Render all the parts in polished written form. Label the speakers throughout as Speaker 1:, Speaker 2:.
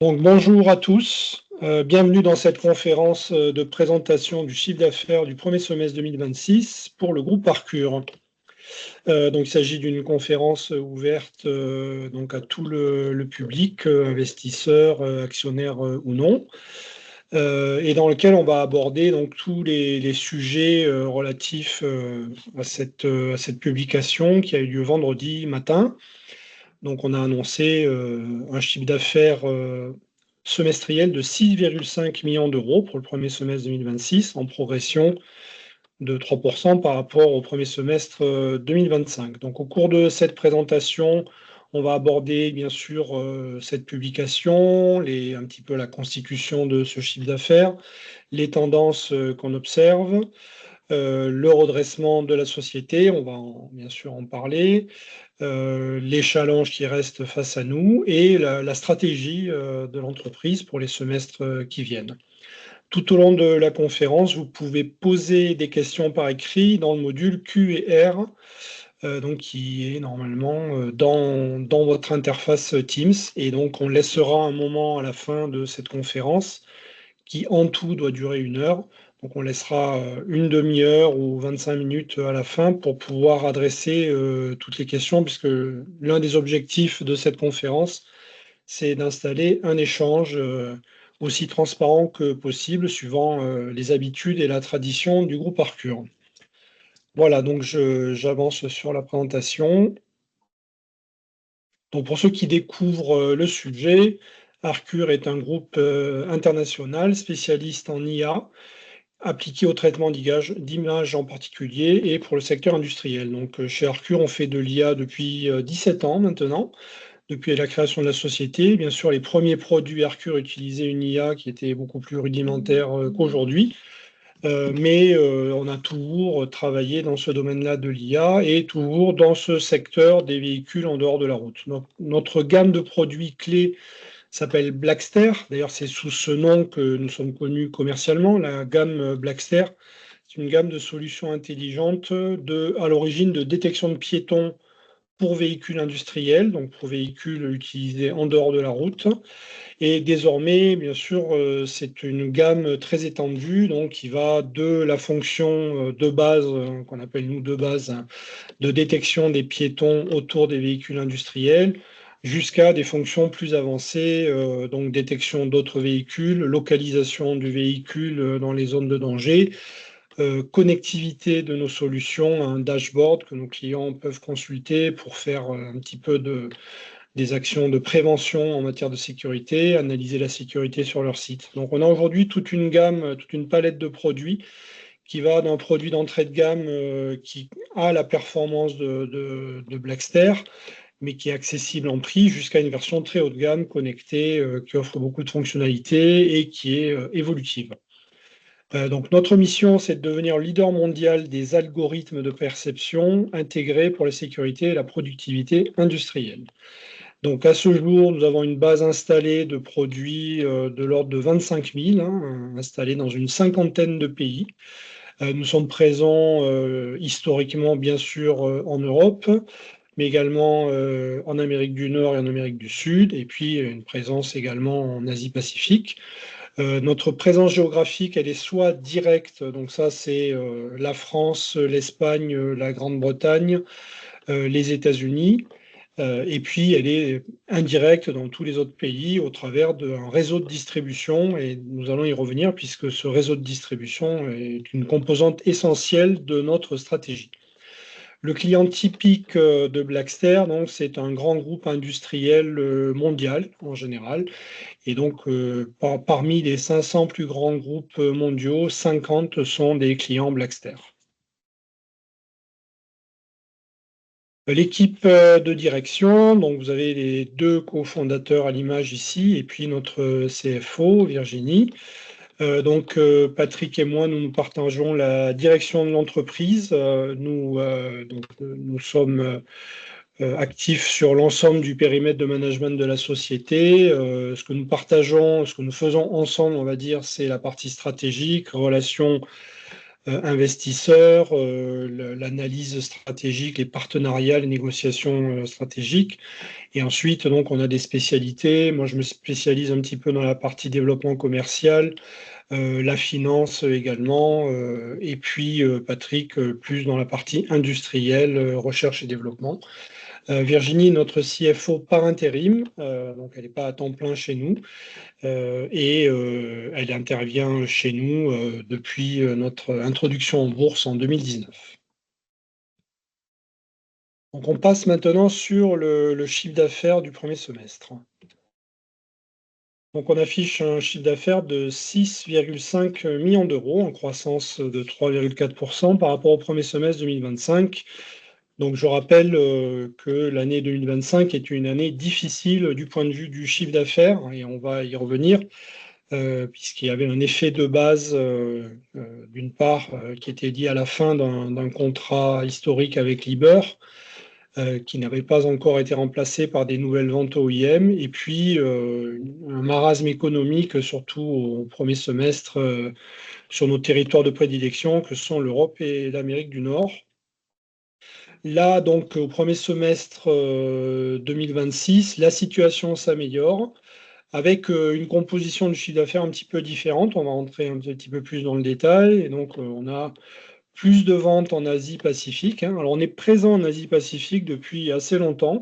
Speaker 1: Donc, bonjour à tous, bienvenue dans cette conférence de présentation du chiffre d'affaires du premier semestre 2026 pour le groupe Arcure. Donc, il s'agit d'une conférence ouverte donc à tout le public, investisseurs, actionnaires ou non, et dans lequel on va aborder donc tous les sujets relatifs à cette publication qui a eu lieu vendredi matin. Donc, on a annoncé un chiffre d'affaires semestriel de 6,5 millions d'euros pour le premier semestre 2026, en progression de 3% par rapport au premier semestre 2025. Donc, au cours de cette présentation, on va aborder bien sûr cette publication, un petit peu la constitution de ce chiffre d'affaires, les tendances qu'on observe, le redressement de la société, on va bien sûr en parler, les challenges qui restent face à nous et la stratégie de l'entreprise pour les semestres qui viennent. Tout au long de la conférence, vous pouvez poser des questions par écrit dans le module Q&R, donc qui est normalement dans votre interface Teams. Et donc, on laissera un moment à la fin de cette conférence qui, en tout, doit durer 1 heure. Donc, on laissera une demi-heure ou 25 minutes à la fin pour pouvoir adresser toutes les questions, puisque l'un des objectifs de cette conférence, c'est d'installer un échange aussi transparent que possible, suivant les habitudes et la tradition du groupe Arcure. Voilà, donc j'avance sur la présentation. Donc, pour ceux qui découvrent le sujet, Arcure est un groupe international spécialiste en IA, appliqué au traitement d'images en particulier et pour le secteur industriel. Donc, chez Arcure, on fait de l'IA depuis 17 ans maintenant, depuis la création de la société. Bien sûr, les premiers produits Arcure utilisaient une IA qui était beaucoup plus rudimentaire qu'aujourd'hui, mais on a toujours travaillé dans ce domaine-là de l'IA et toujours dans ce secteur des véhicules en dehors de la route. Donc, notre gamme de produits clés s'appelle Blackster. D'ailleurs, c'est sous ce nom que nous sommes connus commercialement. La gamme Blackster, c'est une gamme de solutions intelligentes à l'origine de détection de piétons pour véhicules industriels, donc pour véhicules utilisés en dehors de la route. Et désormais, bien sûr, c'est une gamme très étendue, donc qui va de la fonction de base, qu'on appelle nous de base, hein, de détection des piétons autour des véhicules industriels, jusqu'à des fonctions plus avancées, donc détection d'autres véhicules, localisation du véhicule dans les zones de danger, connectivité de nos solutions à un dashboard que nos clients peuvent consulter pour faire un petit peu des actions de prévention en matière de sécurité, analyser la sécurité sur leur site. Donc on a aujourd'hui toute une gamme, toute une palette de produits qui va d'un produit d'entrée de gamme qui a la performance de Blackster, mais qui est accessible en prix, jusqu'à une version très haut de gamme, connectée, qui offre beaucoup de fonctionnalités et qui est évolutive. Donc notre mission, c'est de devenir leader mondial des algorithmes de perception intégrés pour la sécurité et la productivité industrielle. Donc à ce jour, nous avons une base installée de produits de l'ordre de 25 000, installés dans une cinquantaine de pays. Nous sommes présents historiquement, bien sûr, en Europe, mais également en Amérique du Nord et en Amérique du Sud, et puis une présence également en Asie-Pacifique. Notre présence géographique, elle est soit directe, donc ça c'est la France, l'Espagne, la Grande-Bretagne, les États-Unis, et puis elle est indirecte dans tous les autres pays au travers d'un réseau de distribution, et nous allons y revenir puisque ce réseau de distribution est une composante essentielle de notre stratégie. Le client typique de Blackster, donc, c'est un grand groupe industriel mondial en général. Et donc, parmi les 500 plus grands groupes mondiaux, 50 sont des clients Blackster. L'équipe de direction, donc vous avez les 2 cofondateurs à l'image ici, et puis notre CFO, Virginie. Donc, Patrick et moi, nous partageons la direction de l'entreprise. Nous sommes actifs sur l'ensemble du périmètre de management de la société. Ce que nous partageons, ce que nous faisons ensemble, on va dire, c'est la partie stratégique, relations investisseurs, l'analyse stratégique, les partenariats, les négociations stratégiques. Et ensuite, donc, on a des spécialités. Moi, je me spécialise un petit peu dans la partie développement commercial, la finance également, et puis Patrick, plus dans la partie industrielle, recherche et développement. Virginie, notre CFO par intérim, donc elle n'est pas à temps plein chez nous, et elle intervient chez nous depuis notre introduction en bourse en 2019. Donc on passe maintenant sur le chiffre d'affaires du premier semestre. Donc on affiche un chiffre d'affaires de 6,5 millions d'euros, en croissance de 3,4% par rapport au premier semestre 2025. Donc je rappelle que l'année 2025 est une année difficile du point de vue du chiffre d'affaires, et on va y revenir, puisqu'il y avait un effet de base, d'une part, qui était lié à la fin d'un contrat historique avec Liber, qui n'avait pas encore été remplacé par des nouvelles ventes OEM, et puis un marasme économique, surtout au premier semestre, sur nos territoires de prédilection, que sont l'Europe et l'Amérique du Nord. Là, donc, au premier semestre 2026, la situation s'améliore avec une composition de chiffre d'affaires un petit peu différente. On va rentrer un petit peu plus dans le détail. Et donc, on a plus de ventes en Asie-Pacifique, hein. Alors, on est présent en Asie-Pacifique depuis assez longtemps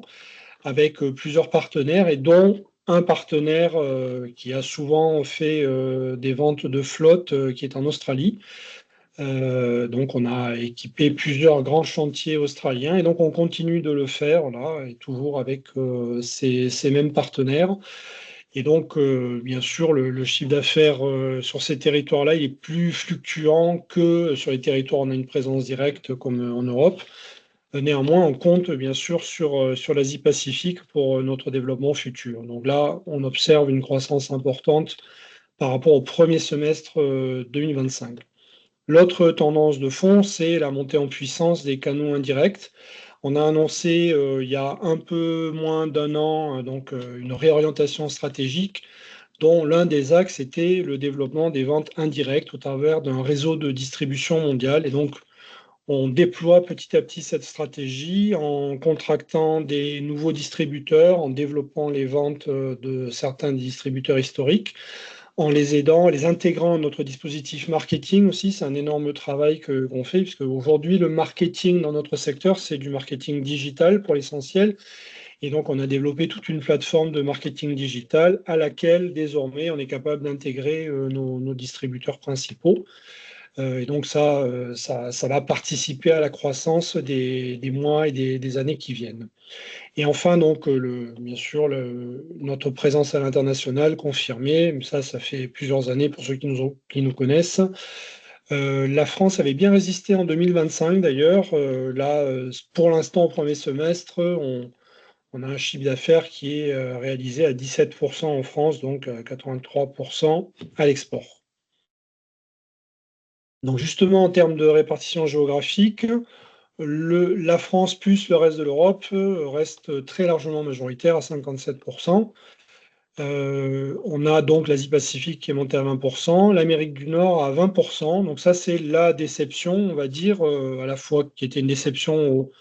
Speaker 1: avec plusieurs partenaires et dont un partenaire qui a souvent fait des ventes de flotte qui est en Australie. Donc, on a équipé plusieurs grands chantiers australiens et donc on continue de le faire là, et toujours avec ces mêmes partenaires. Et donc, bien sûr, le chiffre d'affaires sur ces territoires-là, il est plus fluctuant que sur les territoires où on a une présence directe comme en Europe. Néanmoins, on compte bien sûr sur l'Asie-Pacifique pour notre développement futur. Donc là, on observe une croissance importante par rapport au premier semestre 2025. L'autre tendance de fond, c'est la montée en puissance des canaux indirects. On a annoncé il y a un peu moins d'un an une réorientation stratégique dont l'un des axes était le développement des ventes indirectes au travers d'un réseau de distribution mondiale. Et donc, on déploie petit à petit cette stratégie en contractant des nouveaux distributeurs, en développant les ventes de certains distributeurs historiques, en les aidant, en les intégrant à notre dispositif marketing aussi. C'est un énorme travail qu'on fait, puisque aujourd'hui, le marketing dans notre secteur, c'est du marketing digital pour l'essentiel. Et donc, on a développé toute une plateforme de marketing digital à laquelle, désormais, on est capable d'intégrer nos distributeurs principaux. Et donc, ça va participer à la croissance des mois et des années qui viennent. Et enfin, donc, bien sûr, notre présence à l'international confirmée, ça fait plusieurs années pour ceux qui nous connaissent. La France avait bien résisté en 2025 d'ailleurs. Là, pour l'instant, au premier semestre, on a un chiffre d'affaires qui est réalisé à 17% en France, donc 83% à l'export. Donc justement, en termes de répartition géographique, la France plus le reste de l'Europe reste très largement majoritaire à 57%. On a donc l'Asie-Pacifique qui est montée à 20%, l'Amérique du Nord à 20%. Donc ça, c'est la déception, on va dire, à la fois qui était une déception au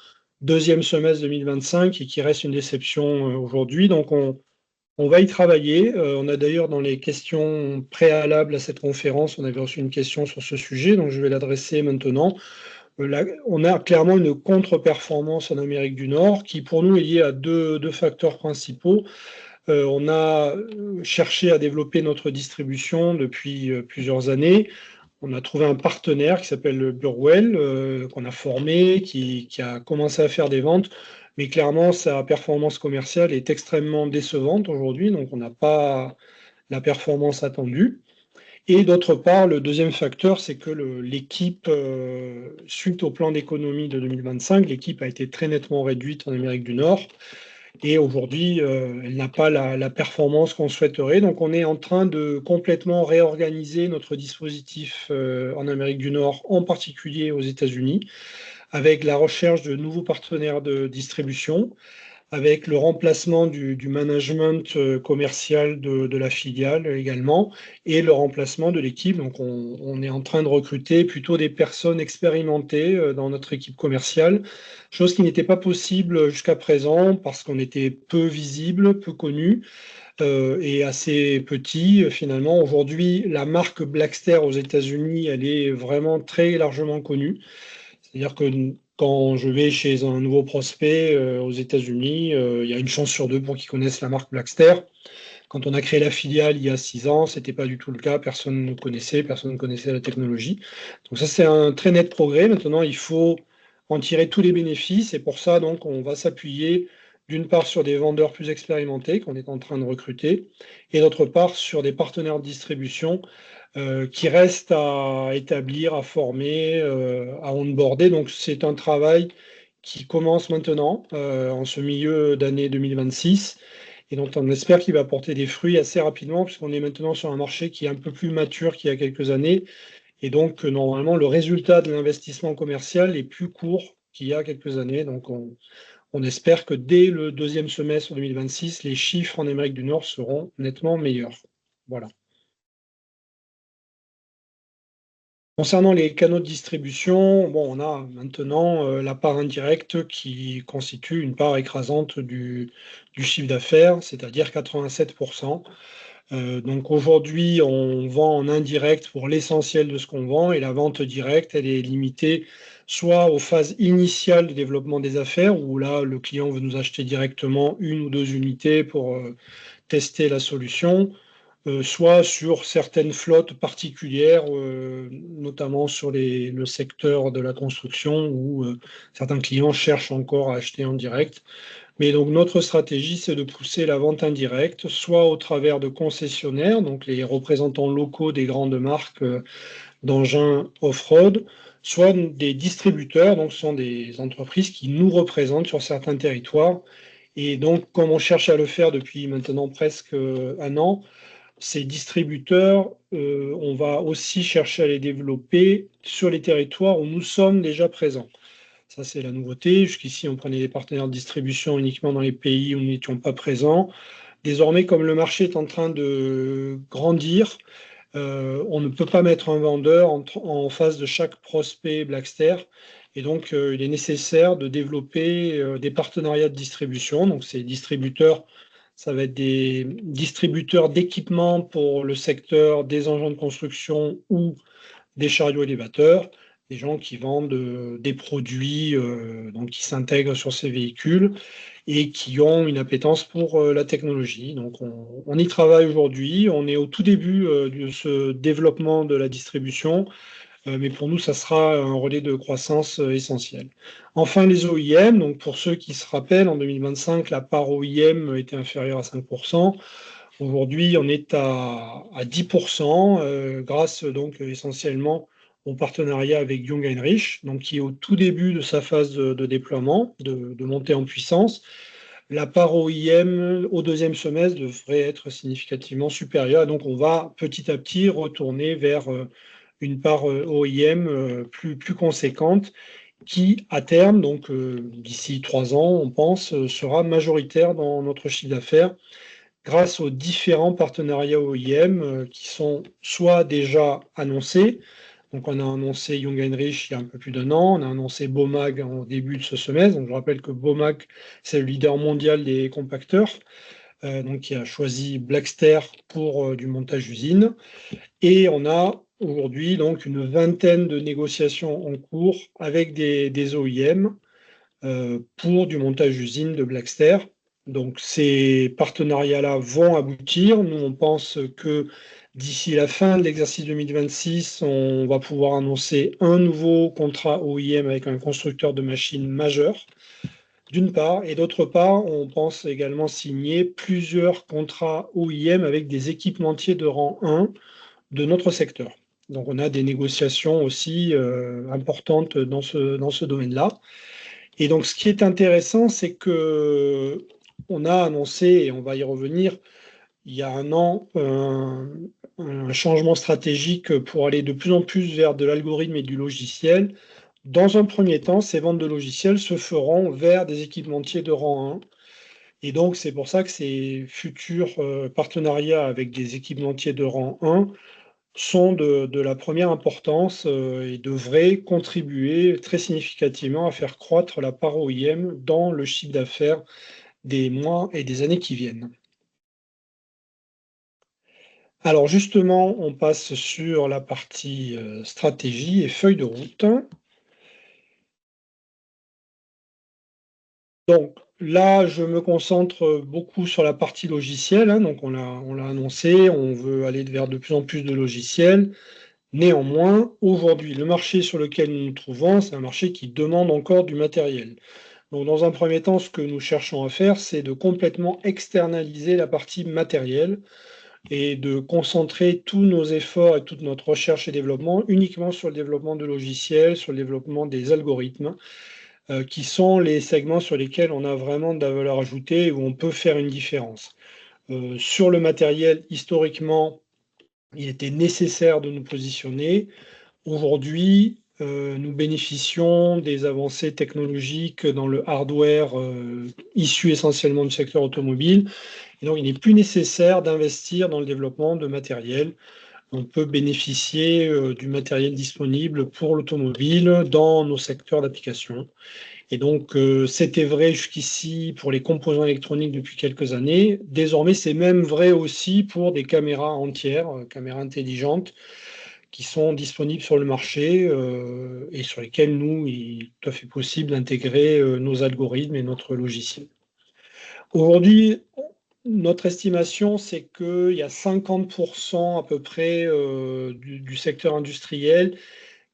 Speaker 1: deuxième semestre 2025 et qui reste une déception aujourd'hui. Donc on va y travailler. On a d'ailleurs dans les questions préalables à cette conférence, on avait reçu une question sur ce sujet, donc je vais l'adresser maintenant. Là, on a clairement une contre-performance en Amérique du Nord qui, pour nous, est liée à deux facteurs principaux. On a cherché à développer notre distribution depuis plusieurs années. On a trouvé un partenaire qui s'appelle Burwell, qu'on a formé, qui a commencé à faire des ventes, mais clairement, sa performance commerciale est extrêmement décevante aujourd'hui, donc on n'a pas la performance attendue. Et d'autre part, le deuxième facteur, c'est que l'équipe, suite au plan d'économie de 2025, l'équipe a été très nettement réduite en Amérique du Nord. Et aujourd'hui, elle n'a pas la performance qu'on souhaiterait. Donc, on est en train de complètement réorganiser notre dispositif en Amérique du Nord, en particulier aux États-Unis, avec la recherche de nouveaux partenaires de distribution, avec le remplacement du management commercial de la filiale également, et le remplacement de l'équipe. Donc on est en train de recruter plutôt des personnes expérimentées dans notre équipe commerciale, chose qui n'était pas possible jusqu'à présent parce qu'on était peu visible, peu connu et assez petit finalement. Aujourd'hui, la marque Blackster aux États-Unis, elle est vraiment très largement connue. C'est-à-dire que quand je vais chez un nouveau prospect aux États-Unis, il y a une chance sur deux pour qu'ils connaissent la marque Blackster. Quand on a créé la filiale il y a 6 ans, ce n'était pas du tout le cas. Personne ne connaissait, personne ne connaissait la technologie. Donc ça, c'est un très net progrès. Maintenant, il faut en tirer tous les bénéfices. Et pour ça, donc, on va s'appuyer d'une part sur des vendeurs plus expérimentés qu'on est en train de recruter, et d'autre part sur des partenaires de distribution qui restent à établir, à former, à onboarder. Donc c'est un travail qui commence maintenant, en ce milieu d'année 2026, et dont on espère qu'il va porter des fruits assez rapidement, puisqu'on est maintenant sur un marché qui est un peu plus mature qu'il y a quelques années, et donc normalement le résultat de l'investissement commercial est plus court qu'il y a quelques années. Donc on espère que dès le deuxième semestre 2026, les chiffres en Amérique du Nord seront nettement meilleurs. Voilà. Concernant les canaux de distribution, bon, on a maintenant la part indirecte qui constitue une part écrasante du chiffre d'affaires, c'est-à-dire 87%. Donc aujourd'hui, on vend en indirect pour l'essentiel de ce qu'on vend, et la vente directe, elle est limitée soit aux phases initiales de développement des affaires, où là, le client veut nous acheter directement une ou deux unités pour tester la solution, soit sur certaines flottes particulières, notamment sur le secteur de la construction, où certains clients cherchent encore à acheter en direct. Mais donc notre stratégie, c'est de pousser la vente indirecte, soit au travers de concessionnaires, donc les représentants locaux des grandes marques d'engins off-road, soit des distributeurs, donc ce sont des entreprises qui nous représentent sur certains territoires. Et donc, comme on cherche à le faire depuis maintenant presque un an, ces distributeurs, on va aussi chercher à les développer sur les territoires où nous sommes déjà présents. Ça, c'est la nouveauté. Jusqu'ici, on prenait des partenaires de distribution uniquement dans les pays où nous n'étions pas présents. Désormais, comme le marché est en train de grandir, on ne peut pas mettre un vendeur en face de chaque prospect Blackster. Et donc, il est nécessaire de développer des partenariats de distribution. Donc, ces distributeurs, ça va être des distributeurs d'équipements pour le secteur des engins de construction ou des chariots élévateurs, des gens qui vendent des produits donc qui s'intègrent sur ces véhicules et qui ont une appétence pour la technologie. Donc on y travaille aujourd'hui, on est au tout début de ce développement de la distribution, mais pour nous, ça sera un relais de croissance essentiel. Enfin, les OEM, donc pour ceux qui se rappellent, en 2025, la part OEM était inférieure à 5%. Aujourd'hui, on est à 10%, grâce donc essentiellement au partenariat avec Jung Heinrich, donc qui est au tout début de sa phase de déploiement, de montée en puissance. La part OIM au deuxième semestre devrait être significativement supérieure. Donc, on va petit à petit retourner vers une part OIM plus conséquente qui, à terme, donc d'ici 3 ans, on pense, sera majoritaire dans notre chiffre d'affaires grâce aux différents partenariats OIM qui sont soit déjà annoncés. Donc, on a annoncé Jung Heinrich il y a un peu plus d'un an, on a annoncé Bomag en début de ce semestre. Donc, je rappelle que Bomag, c'est le leader mondial des compacteurs, donc qui a choisi Blackster pour du montage usine. Et on a aujourd'hui donc une vingtaine de négociations en cours avec des OIM pour du montage usine de Blackster. Donc ces partenariats-là vont aboutir. Nous, on pense que d'ici la fin de l'exercice 2026, on va pouvoir annoncer un nouveau contrat OIM avec un constructeur de machines majeur, d'une part, et d'autre part, on pense également signer plusieurs contrats OIM avec des équipementiers de rang 1 de notre secteur. Donc on a des négociations aussi importantes dans ce domaine-là. Et donc, ce qui est intéressant, c'est que on a annoncé, et on va y revenir, il y a un an, un changement stratégique pour aller de plus en plus vers de l'algorithme et du logiciel. Dans un premier temps, ces ventes de logiciels se feront vers des équipementiers de rang 1 Et donc, c'est pour ça que ces futurs partenariats avec des équipementiers de rang 1 sont de la première importance et devraient contribuer très significativement à faire croître la part OIM dans le chiffre d'affaires des mois et des années qui viennent. Alors justement, on passe sur la partie stratégie et feuille de route. Donc là, je me concentre beaucoup sur la partie logicielle, hein, donc on l'a annoncé, on veut aller vers de plus en plus de logiciels. Néanmoins, aujourd'hui, le marché sur lequel nous nous trouvons, c'est un marché qui demande encore du matériel. Donc dans un premier temps, ce que nous cherchons à faire, c'est de complètement externaliser la partie matérielle et de concentrer tous nos efforts et toute notre recherche et développement uniquement sur le développement de logiciels, sur le développement des algorithmes, qui sont les segments sur lesquels on a vraiment de la valeur ajoutée et où on peut faire une différence. Sur le matériel, historiquement, il était nécessaire de nous positionner. Aujourd'hui, nous bénéficions des avancées technologiques dans le hardware, issu essentiellement du secteur automobile, et donc il n'est plus nécessaire d'investir dans le développement de matériel. On peut bénéficier, du matériel disponible pour l'automobile dans nos secteurs d'application. Et donc, c'était vrai jusqu'ici pour les composants électroniques depuis quelques années. Désormais, c'est même vrai aussi pour des caméras entières, caméras intelligentes, qui sont disponibles sur le marché, et sur lesquelles nous, il est tout à fait possible d'intégrer, nos algorithmes et notre logiciel. Aujourd'hui, notre estimation, c'est qu'il y a 50% à peu près, du secteur industriel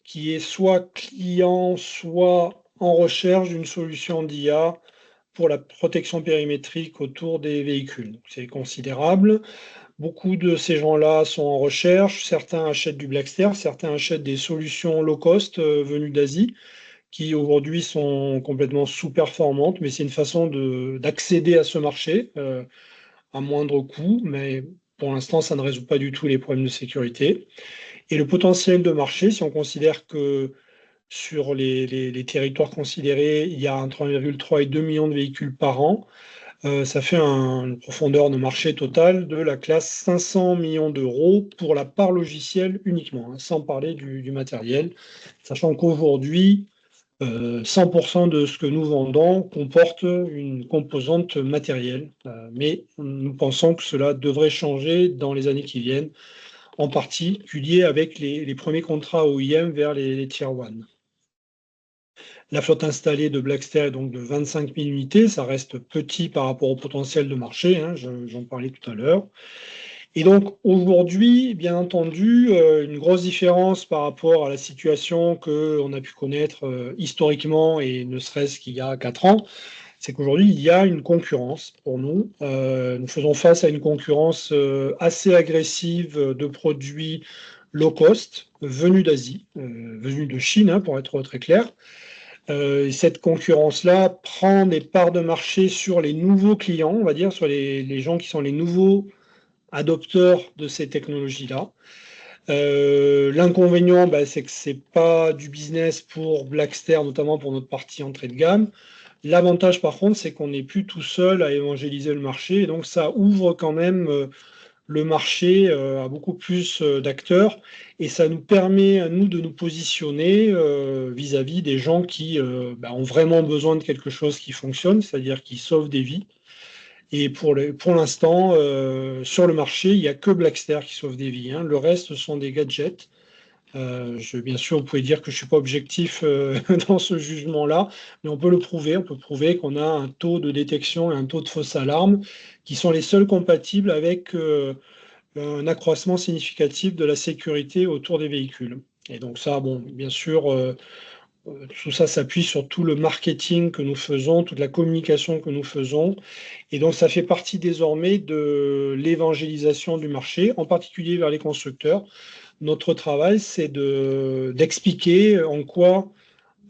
Speaker 1: qui est soit client, soit en recherche d'une solution d'IA pour la protection périmétrique autour des véhicules. C'est considérable. Beaucoup de ces gens-là sont en recherche. Certains achètent du Blackster, certains achètent des solutions low cost venues d'Asie, qui aujourd'hui sont complètement sous-performantes, mais c'est une façon d'accéder à ce marché à moindre coût, mais pour l'instant, ça ne résout pas du tout les problèmes de sécurité. Et le potentiel de marché, si on considère que sur les territoires considérés, il y a entre 1,3 et 2 millions de véhicules par an. Ça fait une profondeur de marché totale de la classe 500 millions d'euros pour la part logicielle uniquement, hein, sans parler du matériel, sachant qu'aujourd'hui, 100% de ce que nous vendons comporte une composante matérielle. Mais nous pensons que cela devrait changer dans les années qui viennent, en particulier avec les premiers contrats OEM vers les Tier 1. La flotte installée de Blackster est donc de 25 000 unités. Ça reste petit par rapport au potentiel de marché, hein, j'en parlais tout à l'heure. Et donc aujourd'hui, bien entendu, une grosse différence par rapport à la situation qu'on a pu connaître historiquement et ne serait-ce qu'il y a 4 ans, c'est qu'aujourd'hui, il y a une concurrence pour nous. Nous faisons face à une concurrence assez agressive de produits low cost venus d'Asie, venus de Chine, hein, pour être très clair. Cette concurrence-là prend des parts de marché sur les nouveaux clients, on va dire, sur les gens qui sont les nouveaux adopteurs de ces technologies-là. L'inconvénient, c'est que c'est pas du business pour Blackster, notamment pour notre partie entrée de gamme. L'avantage, par contre, c'est qu'on n'est plus tout seul à évangéliser le marché, et donc ça ouvre quand même le marché a beaucoup plus d'acteurs et ça nous permet à nous de nous positionner vis-à-vis des gens qui ont vraiment besoin de quelque chose qui fonctionne, c'est-à-dire qui sauve des vies. Et pour l'instant, sur le marché, il n'y a que Blackster qui sauve des vies, hein. Le reste, ce sont des gadgets. Bien sûr, vous pouvez dire que je ne suis pas objectif dans ce jugement-là, mais on peut le prouver. On peut prouver qu'on a un taux de détection et un taux de fausse alarme qui sont les seuls compatibles avec un accroissement significatif de la sécurité autour des véhicules. Et donc ça, bon, bien sûr, tout ça s'appuie sur tout le marketing que nous faisons, toute la communication que nous faisons. Et donc ça fait partie désormais de l'évangélisation du marché, en particulier vers les constructeurs. Notre travail, c'est d'expliquer en quoi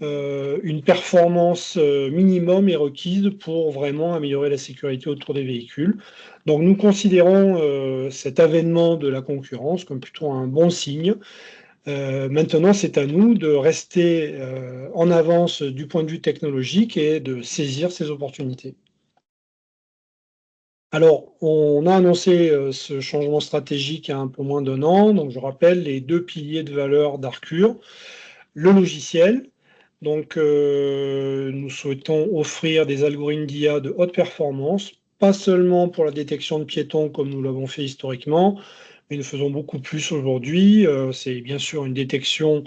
Speaker 1: une performance minimum est requise pour vraiment améliorer la sécurité autour des véhicules. Donc nous considérons cet avènement de la concurrence comme plutôt un bon signe. Maintenant, c'est à nous de rester en avance du point de vue technologique et de saisir ces opportunités. Alors, on a annoncé ce changement stratégique il y a un peu moins d'un an. Donc, je rappelle les deux piliers de valeur d'Arcure. Le logiciel. Donc, nous souhaitons offrir des algorithmes d'IA de haute performance, pas seulement pour la détection de piétons comme nous l'avons fait historiquement, mais nous faisons beaucoup plus aujourd'hui. C'est bien sûr une détection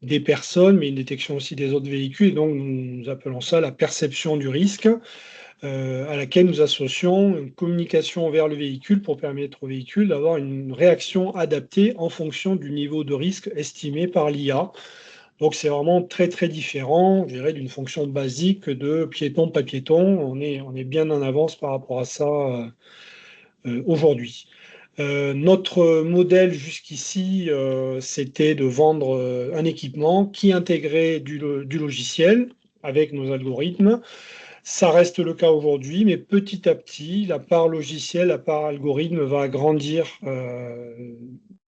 Speaker 1: des personnes, mais une détection aussi des autres véhicules. Et donc, nous appelons ça la perception du risque, à laquelle nous associons une communication vers le véhicule pour permettre au véhicule d'avoir une réaction adaptée en fonction du niveau de risque estimé par l'IA. Donc c'est vraiment très, très différent, je dirais, d'une fonction basique de piéton, pas piéton. On est bien en avance par rapport à ça aujourd'hui. Notre modèle jusqu'ici, c'était de vendre un équipement qui intégrait du logiciel avec nos algorithmes. Ça reste le cas aujourd'hui, mais petit à petit, la part logiciel, la part algorithme va grandir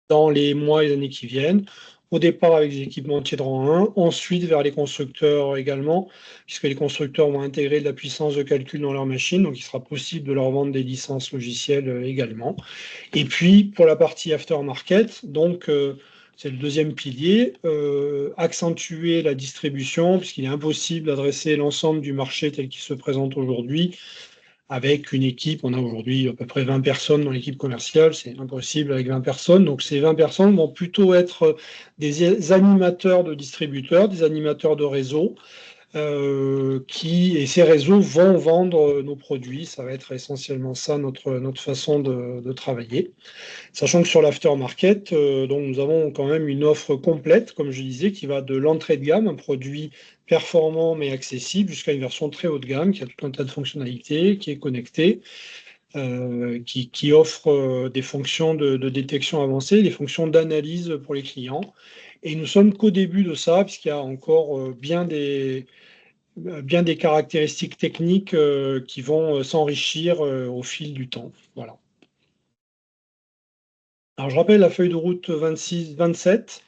Speaker 1: dans les mois et les années qui viennent. Au départ avec des équipementiers de rang 1, ensuite vers les constructeurs également, puisque les constructeurs vont intégrer de la puissance de calcul dans leurs machines, donc il sera possible de leur vendre des licences logicielles également. Et puis pour la partie aftermarket, donc c'est le deuxième pilier, accentuer la distribution, puisqu'il est impossible d'adresser l'ensemble du marché tel qu'il se présente aujourd'hui avec une équipe. On a aujourd'hui à peu près 20 personnes dans l'équipe commerciale, c'est impossible avec 20 personnes. Donc ces 20 personnes vont plutôt être des animateurs de distributeurs, des animateurs de réseau, et ces réseaux vont vendre nos produits. Ça va être essentiellement ça notre façon de travailler. Sachant que sur l'aftermarket, donc nous avons quand même une offre complète, comme je disais, qui va de l'entrée de gamme, un produit performant mais accessible, jusqu'à une version très haut de gamme qui a tout un tas de fonctionnalités, qui est connectée, qui offre des fonctions de détection avancée, des fonctions d'analyse pour les clients. Et nous sommes qu'au début de ça, puisqu'il y a encore bien des caractéristiques techniques qui vont s'enrichir au fil du temps. Voilà. Alors, je rappelle la feuille de route 26-27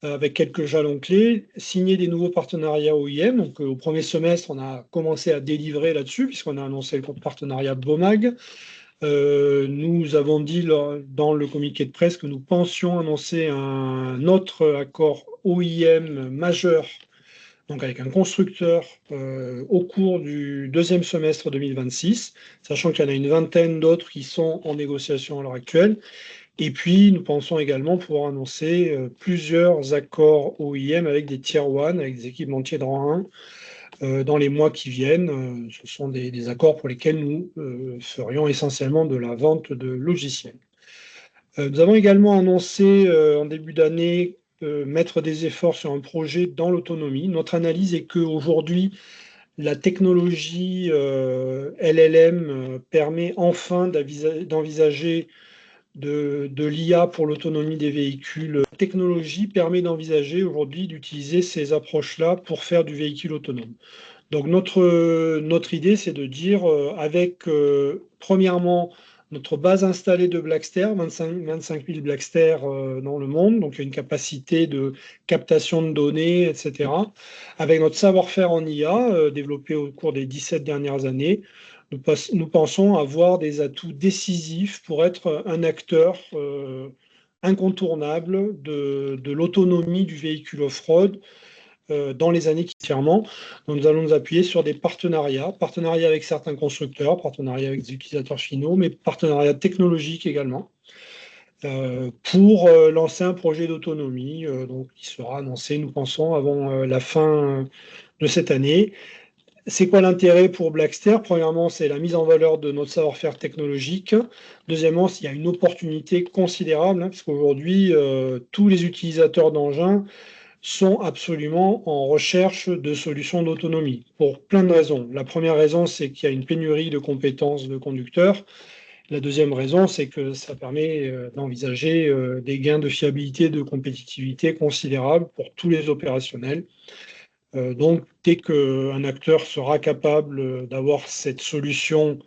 Speaker 1: avec quelques jalons clés, signer des nouveaux partenariats OIM. Donc, au premier semestre, on a commencé à délivrer là-dessus, puisqu'on a annoncé le partenariat BOMAG. Nous avons dit dans le communiqué de presse que nous pensions annoncer un autre accord OIM majeur, donc avec un constructeur, au cours du deuxième semestre 2026, sachant qu'il y en a une vingtaine d'autres qui sont en négociation à l'heure actuelle. Et puis, nous pensons également pouvoir annoncer plusieurs accords OIM avec des Tier 1, avec des équipementiers de rang 1, dans les mois qui viennent. Ce sont des accords pour lesquels nous ferions essentiellement de la vente de logiciels. Nous avons également annoncé en début d'année mettre des efforts sur un projet dans l'autonomie. Notre analyse est qu'aujourd'hui, la technologie LLM permet enfin d'envisager de l'IA pour l'autonomie des véhicules. La technologie permet d'envisager aujourd'hui d'utiliser ces approches-là pour faire du véhicule autonome. Donc notre idée, c'est de dire, avec premièrement notre base installée de Blackster, 25 000 Blackster dans le monde, donc il y a une capacité de captation de données, etc. Avec notre savoir-faire en IA, développé au cours des 17 dernières années, nous pensons avoir des atouts décisifs pour être un acteur incontournable de l'autonomie du véhicule off-road dans les années qui viennent. Donc, nous allons nous appuyer sur des partenariats avec certains constructeurs, partenariats avec des utilisateurs finaux, mais partenariats technologiques également, pour lancer un projet d'autonomie qui sera annoncé, nous pensons, avant la fin de cette année. C'est quoi l'intérêt pour Blackster? Premièrement, c'est la mise en valeur de notre savoir-faire technologique. Deuxièmement, il y a une opportunité considérable, parce qu'aujourd'hui, tous les utilisateurs d'engins sont absolument en recherche de solutions d'autonomie, pour plein de raisons. La première raison, c'est qu'il y a une pénurie de compétences de conducteurs. La deuxième raison, c'est que ça permet d'envisager des gains de fiabilité, de compétitivité considérables pour tous les opérationnels. Donc, dès qu'un acteur sera capable d'avoir cette solution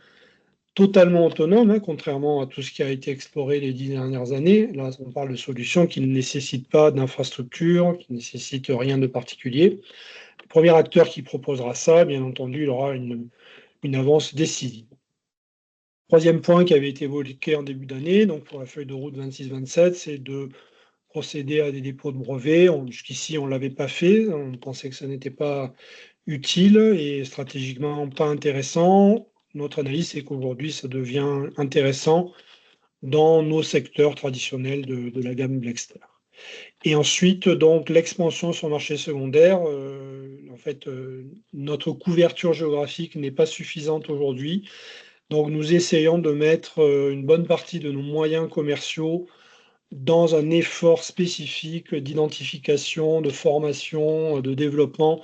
Speaker 1: totalement autonome, contrairement à tout ce qui a été exploré les 10 dernières années, là, on parle de solutions qui ne nécessitent pas d'infrastructure, qui ne nécessitent rien de particulier. Le premier acteur qui proposera ça, bien entendu, il aura une avance décisive. Troisième point qui avait été évoqué en début d'année, donc pour la feuille de route 26-27, c'est de procéder à des dépôts de brevets. Jusqu'ici, on ne l'avait pas fait. On pensait que ça n'était pas utile et stratégiquement pas intéressant. Notre analyse, c'est qu'aujourd'hui, ça devient intéressant dans nos secteurs traditionnels de la gamme Blackster. Et ensuite, donc, l'expansion sur le marché secondaire. En fait, notre couverture géographique n'est pas suffisante aujourd'hui. Donc, nous essayons de mettre une bonne partie de nos moyens commerciaux dans un effort spécifique d'identification, de formation, de développement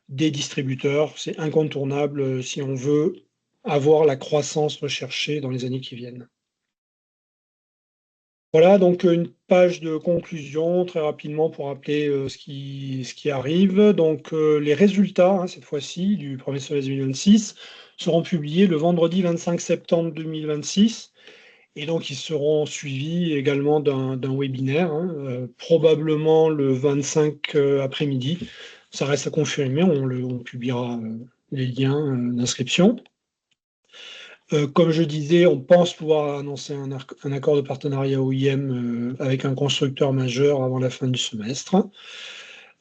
Speaker 1: des distributeurs. C'est incontournable si on veut avoir la croissance recherchée dans les années qui viennent. Voilà, donc une page de conclusion très rapidement pour rappeler ce qui arrive. Donc les résultats, cette fois-ci, du premier semestre 2026 seront publiés le vendredi 25 septembre 2026. Et donc, ils seront suivis également d'un webinaire, probablement le 25 après-midi. Ça reste à confirmer, on publiera les liens d'inscription. Comme je disais, on pense pouvoir annoncer un accord de partenariat OEM avec un constructeur majeur avant la fin du semestre.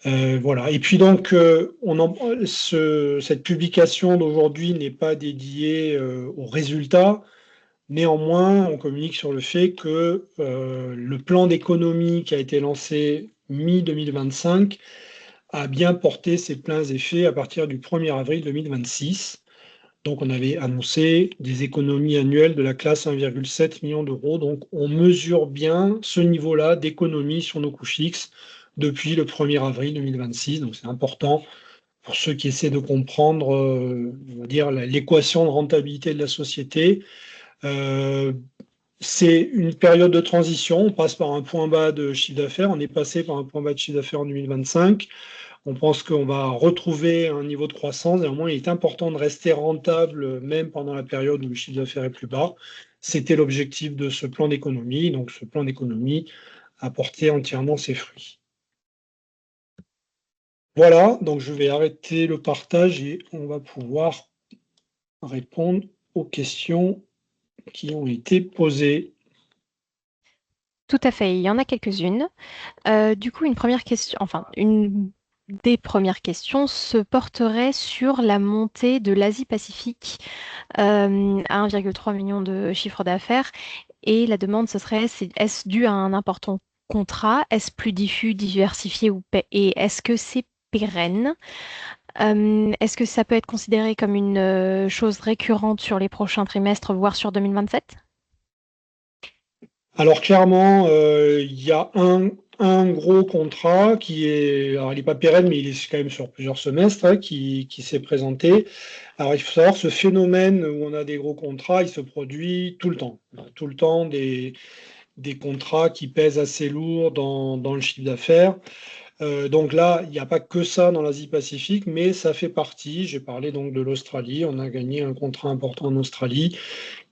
Speaker 1: Voilà. Et puis donc, cette publication d'aujourd'hui n'est pas dédiée aux résultats. Néanmoins, on communique sur le fait que le plan d'économie qui a été lancé mi-2025 a bien porté ses pleins effets à partir du 1er avril 2026. Donc, on avait annoncé des économies annuelles de la classe 1,7 million d'euros. Donc, on mesure bien ce niveau-là d'économie sur nos coûts fixes depuis le 1er avril 2026. Donc, c'est important pour ceux qui essaient de comprendre, on va dire, l'équation de rentabilité de la société. C'est une période de transition. On passe par un point bas de chiffre d'affaires. On est passé par un point bas de chiffre d'affaires en 2025. On pense qu'on va retrouver un niveau de croissance. Néanmoins, il est important de rester rentable même pendant la période où le chiffre d'affaires est plus bas. C'était l'objectif de ce plan d'économie. Donc, ce plan d'économie a porté entièrement ses fruits. Voilà, donc je vais arrêter le partage et on va pouvoir répondre aux questions qui ont été posées.
Speaker 2: Tout à fait, il y en a quelques-unes. Du coup, une première question, enfin, une des premières questions se porterait sur la montée de l'Asie-Pacifique à 1,3 million de chiffre d'affaires. Et la demande, ce serait, est-ce dû à un important contrat? Est-ce plus diffus, diversifié et est-ce que c'est pérenne? Est-ce que ça peut être considéré comme une chose récurrente sur les prochains trimestres, voire sur 2027?
Speaker 1: Alors clairement, il y a un gros contrat qui est, alors il n'est pas pérenne, mais il est quand même sur plusieurs semestres, qui s'est présenté. Alors il faut savoir, ce phénomène où on a des gros contrats, il se produit tout le temps. On a tout le temps des contrats qui pèsent assez lourd dans le chiffre d'affaires. Donc là, il n'y a pas que ça dans l'Asie-Pacifique, mais ça fait partie. J'ai parlé donc de l'Australie. On a gagné un contrat important en Australie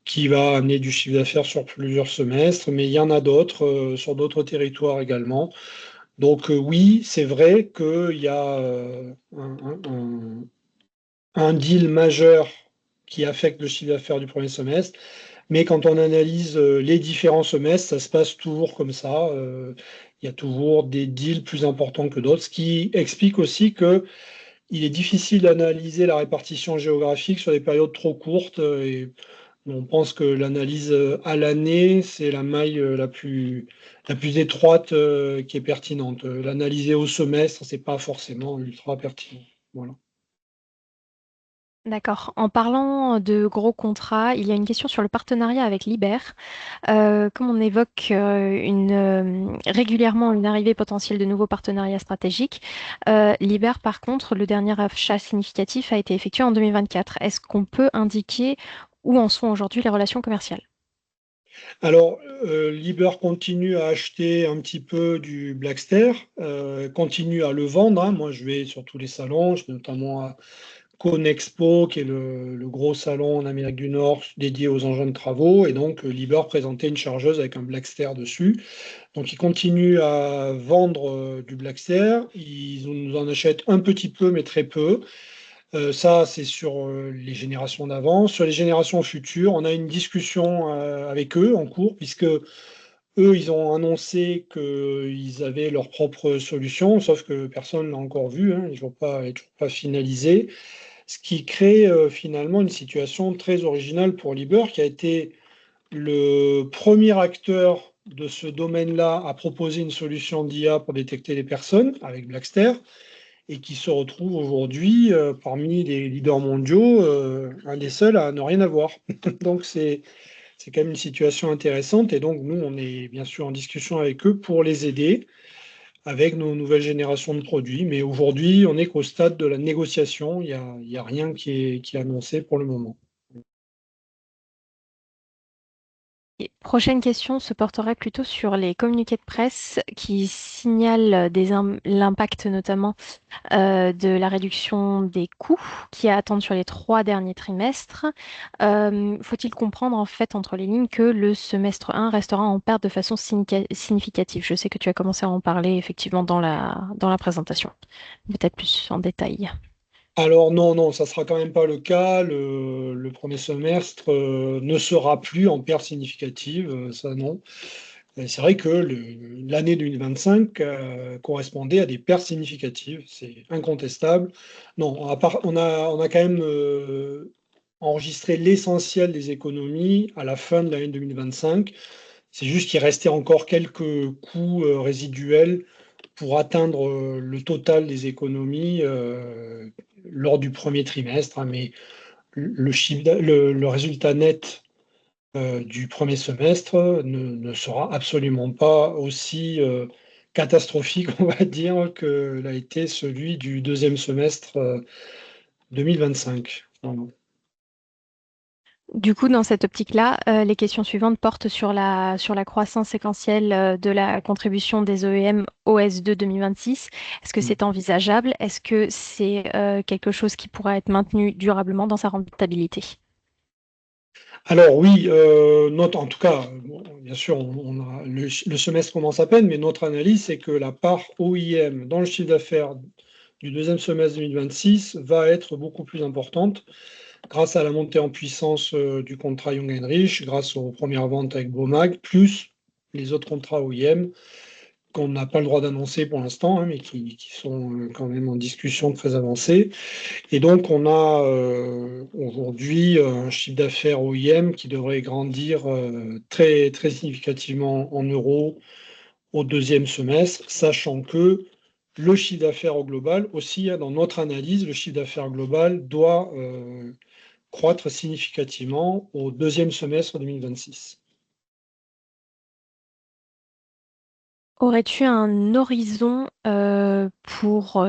Speaker 1: qui va amener du chiffre d'affaires sur plusieurs semestres, mais il y en a d'autres sur d'autres territoires également. Donc oui, c'est vrai qu'il y a un deal majeur qui affecte le chiffre d'affaires du premier semestre, mais quand on analyse les différents semestres, ça se passe toujours comme ça. Il y a toujours des deals plus importants que d'autres, ce qui explique aussi que il est difficile d'analyser la répartition géographique sur des périodes trop courtes. Et on pense que l'analyse à l'année, c'est la maille la plus étroite qui est pertinente. L'analyser au semestre, c'est pas forcément ultra pertinent. Voilà.
Speaker 2: D'accord. En parlant de gros contrats, il y a une question sur le partenariat avec Liber. Comme on évoque régulièrement une arrivée potentielle de nouveaux partenariats stratégiques, Liber, par contre, le dernier achat significatif a été effectué en 2024. Est-ce qu'on peut indiquer où en sont aujourd'hui les relations commerciales?
Speaker 1: Alors, Liber continue à acheter un petit peu du Blackster, continue à le vendre, hein. Moi, je vais sur tous les salons, je vais notamment à Conexpo, qui est le gros salon en Amérique du Nord dédié aux engins de travaux. Et donc, Liber présentait une chargeuse avec un Blackster dessus. Donc, ils continuent à vendre du Blackster. Ils nous en achètent un petit peu, mais très peu. Ça, c'est sur les générations d'avant. Sur les générations futures, on a une discussion avec eux en cours, puisque eux, ils ont annoncé qu'ils avaient leur propre solution, sauf que personne ne l'a encore vu, hein, ils n'ont pas, elle est toujours pas finalisé. Ce qui crée finalement une situation très originale pour Liber, qui a été le premier acteur de ce domaine-là à proposer une solution d'IA pour détecter les personnes avec Blackster et qui se retrouve aujourd'hui parmi les leaders mondiaux, un des seuls à ne rien avoir. Donc c'est quand même une situation intéressante et donc nous on est bien sûr en discussion avec eux pour les aider avec nos nouvelles générations de produits. Mais aujourd'hui on n'est qu'au stade de la négociation, il y a rien qui est annoncé pour le moment.
Speaker 2: Et prochaine question se porterait plutôt sur les communiqués de presse qui signalent l'impact notamment de la réduction des coûts qui est à attendre sur les 3 derniers trimestres. Faut-il comprendre en fait entre les lignes que le semestre 1 restera en perte de façon significative? Je sais que tu as commencé à en parler effectivement dans la présentation, peut-être plus en détail.
Speaker 1: Alors non, non, ça sera quand même pas le cas. Le premier semestre ne sera plus en perte significative, ça non. Et c'est vrai que l'année 2025 correspondait à des pertes significatives, c'est incontestable. Non, on a quand même enregistré l'essentiel des économies à la fin de l'année 2025. C'est juste qu'il restait encore quelques coûts résiduels pour atteindre le total des économies lors du premier trimestre, hein, mais le résultat net du premier semestre ne sera absolument pas aussi catastrophique, on va dire, que l'a été celui du deuxième semestre 2025. Voilà.
Speaker 2: Du coup, dans cette optique-là, les questions suivantes portent sur la croissance séquentielle de la contribution des OEM au S2 2026. Est-ce que c'est envisageable? Est-ce que c'est quelque chose qui pourra être maintenu durablement dans sa rentabilité?
Speaker 1: Alors oui, en tout cas, bon, bien sûr, le semestre commence à peine, mais notre analyse, c'est que la part OIM dans le chiffre d'affaires du deuxième semestre 2026 va être beaucoup plus importante grâce à la montée en puissance du contrat Young Heinrich, grâce aux premières ventes avec Bomag, plus les autres contrats OIM qu'on n'a pas le droit d'annoncer pour l'instant, hein, mais qui sont quand même en discussion très avancée. Et donc, on a aujourd'hui un chiffre d'affaires OIM qui devrait grandir très, très significativement en euros au deuxième semestre, sachant que le chiffre d'affaires au global, aussi, hein, dans notre analyse, le chiffre d'affaires global doit croître significativement au deuxième semestre 2026.
Speaker 2: Aurais-tu un horizon pour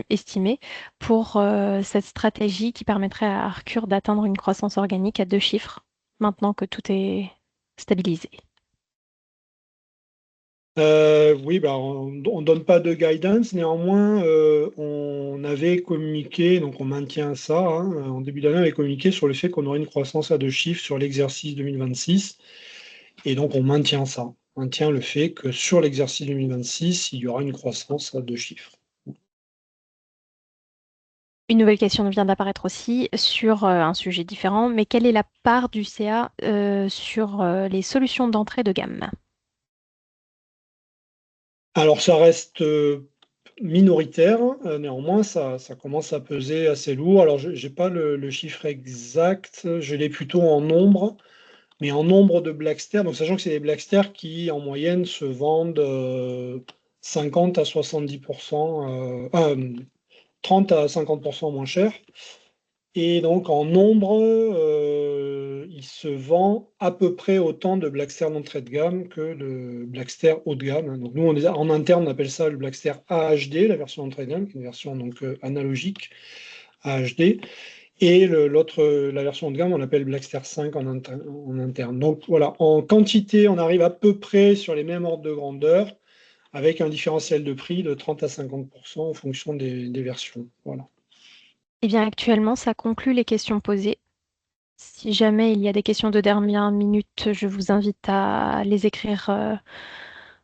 Speaker 2: estimer pour cette stratégie qui permettrait à Arcure d'atteindre une croissance organique à 2 chiffres maintenant que tout est stabilisé?
Speaker 1: Oui, bah, on ne donne pas de guidance, néanmoins, on avait communiqué, donc on maintient ça, hein, en début d'année, on avait communiqué sur le fait qu'on aurait une croissance à 2 chiffres sur l'exercice 2026, et donc on maintient ça, on maintient le fait que sur l'exercice 2026, il y aura une croissance à 2 chiffres.
Speaker 2: Une nouvelle question vient d'apparaître aussi sur un sujet différent, mais quelle est la part du CA sur les solutions d'entrée de gamme?
Speaker 1: Alors ça reste minoritaire, néanmoins ça commence à peser assez lourd. Alors je n'ai pas le chiffre exact, je l'ai plutôt en nombre. Mais en nombre de Blackster, donc sachant que c'est des Blackster qui en moyenne se vendent 50 à 70%, 30 à 50% moins cher. Et donc en nombre, il se vend à peu près autant de Blackster d'entrée de gamme que de Blackster haut de gamme. Donc nous, en interne, on appelle ça le Blackster AHD, la version d'entrée de gamme, qui est une version donc, analogique AHD. Et la version de gamme, on l'appelle Blackster 5 en interne. Donc voilà, en quantité, on arrive à peu près sur les mêmes ordres de grandeur, avec un différentiel de prix de 30 à 50% en fonction des versions. Voilà.
Speaker 2: Eh bien, actuellement, ça conclut les questions posées. Si jamais il y a des questions de dernière minute, je vous invite à les écrire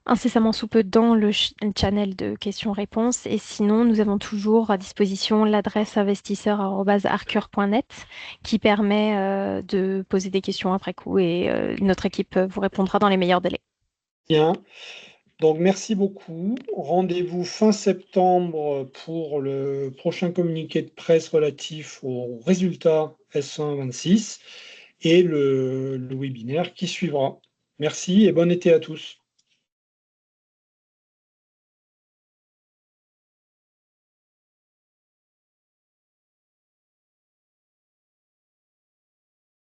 Speaker 2: incessamment sous peu dans le channel de questions-réponses. Et sinon, nous avons toujours à disposition l'adresse investisseur@arcure.net qui permet de poser des questions après coup et notre équipe vous répondra dans les meilleurs délais.
Speaker 1: Bien. Donc, merci beaucoup. Rendez-vous fin septembre pour le prochain communiqué de presse relatif aux résultats S126 et le webinaire qui suivra. Merci et bon été à tous.